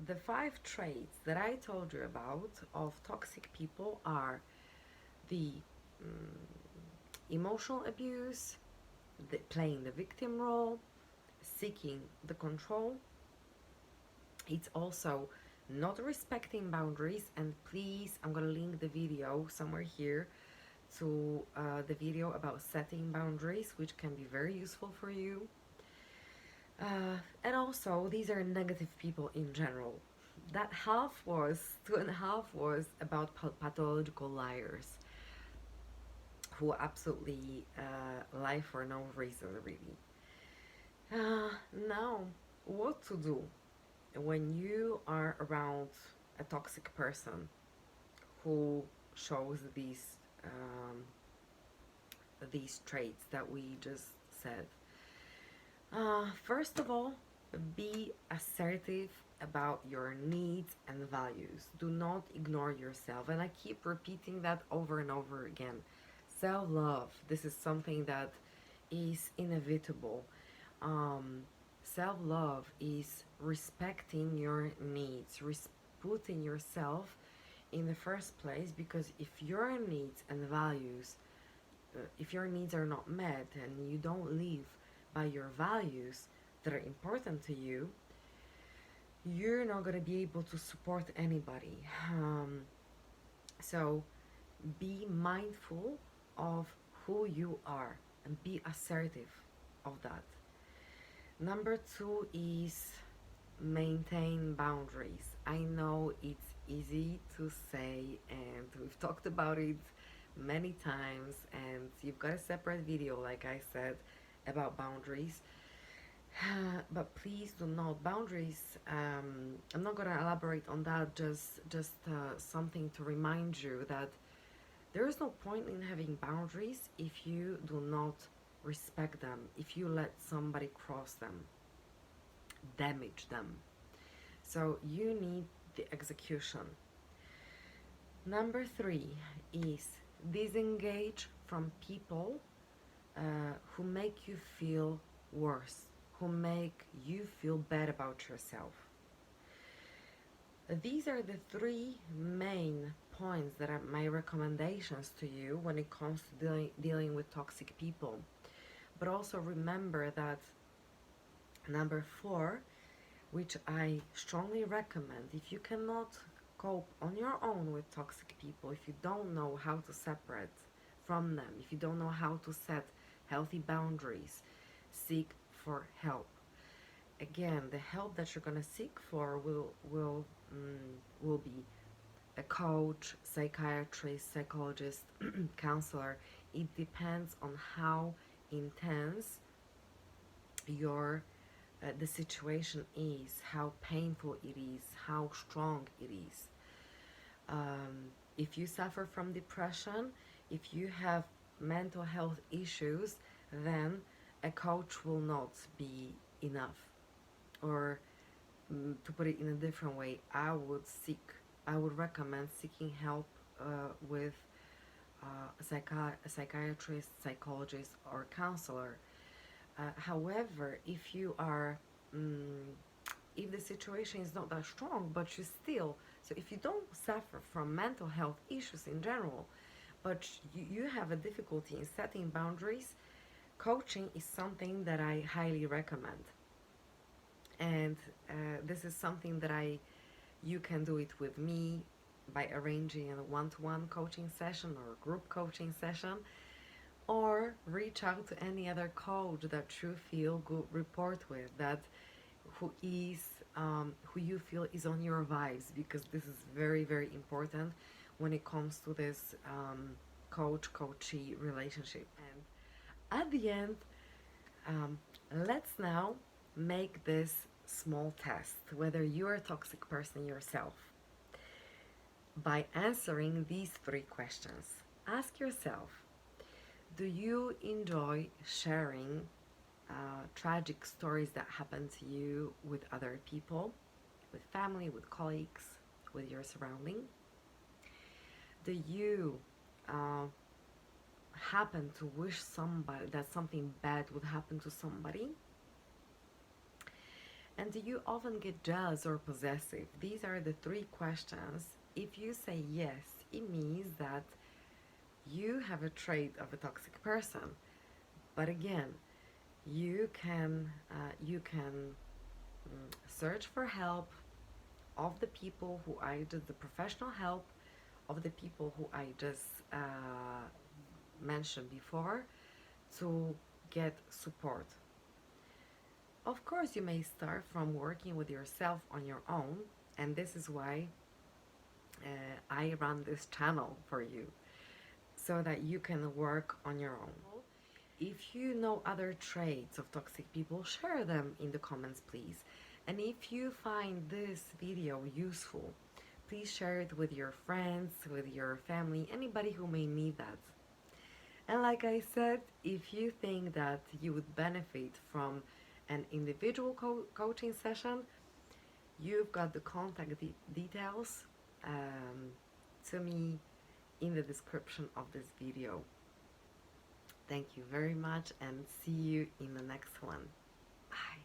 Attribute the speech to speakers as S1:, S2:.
S1: The five traits that I told you about of toxic people are the emotional abuse, playing the victim role, seeking the control. It's also not respecting boundaries. And please, I'm gonna link the video somewhere here to the video about setting boundaries, which can be very useful for you. And also, these are negative people in general. That half was, two and a half was about pathological liars who absolutely lie for no reason, really. Now, what to do when you are around a toxic person who shows these traits that we just said? First of all, be assertive about your needs and values. Do not ignore yourself. And I keep repeating that over and over again. Self love, this is something that is inevitable. Um, Self love is respecting your needs, putting yourself in the first place, because if your needs and values, if your needs are not met and you don't live by your values that are important to you, you're not going to be able to support anybody. So be mindful of who you are and be assertive of that. Number two is maintain boundaries. I know it's easy to say, and we've talked about it many times, and you've got a separate video, like I said, about boundaries. But please do not boundaries. I'm not gonna elaborate on that. Just something to remind you that there is no point in having boundaries if you do not respect them. If you let somebody cross them, damage them. So you need the execution. Number three is disengage from people who make you feel worse, who make you feel bad about yourself. These are the three main points that are my recommendations to you when it comes to dealing with toxic people. But also remember that number four, which I strongly recommend, if you cannot cope on your own with toxic people, if you don't know how to separate from them, if you don't know how to set healthy boundaries, seek for help. Again, the help that you're gonna seek for will be a coach, psychiatrist, psychologist, counselor. It depends on how intense your the situation is, how painful it is, how strong it is. If you suffer from depression, if you have mental health issues, then a coach will not be enough. Or to put it in a different way, I would recommend seeking help with a psychiatrist, psychologist, or counselor. However, if the situation is not that strong, but you still, so if you don't suffer from mental health issues in general, but you have a difficulty in setting boundaries, coaching is something that I highly recommend. And this is something that you can do it with me by arranging a one-to-one coaching session or a group coaching session, or reach out to any other coach that you feel good report with, that who you feel is on your vibes, because this is very, very important when it comes to this coach-coachee relationship. And at the end, let's now make this small test whether you're a toxic person yourself by answering these three questions. Ask yourself, do you enjoy sharing tragic stories that happen to you with other people, with family, with colleagues, with your surrounding? Do you happen to wish somebody that something bad would happen to somebody? And do you often get jealous or possessive? These are the three questions. If you say yes, it means that you have a trait of a toxic person. But again, you can search for help of the people who I just the professional help of the people who I just mentioned before to get support. Of course, you may start from working with yourself on your own, and this is why I run this channel for you so that you can work on your own. If you know other traits of toxic people, share them in the comments, please. And if you find this video useful, please share it with your friends, with your family, anybody who may need that. And like I said, if you think that you would benefit from an individual coaching session, you've got the contact details to me in the description of this video. Thank you very much and see you in the next one. Bye.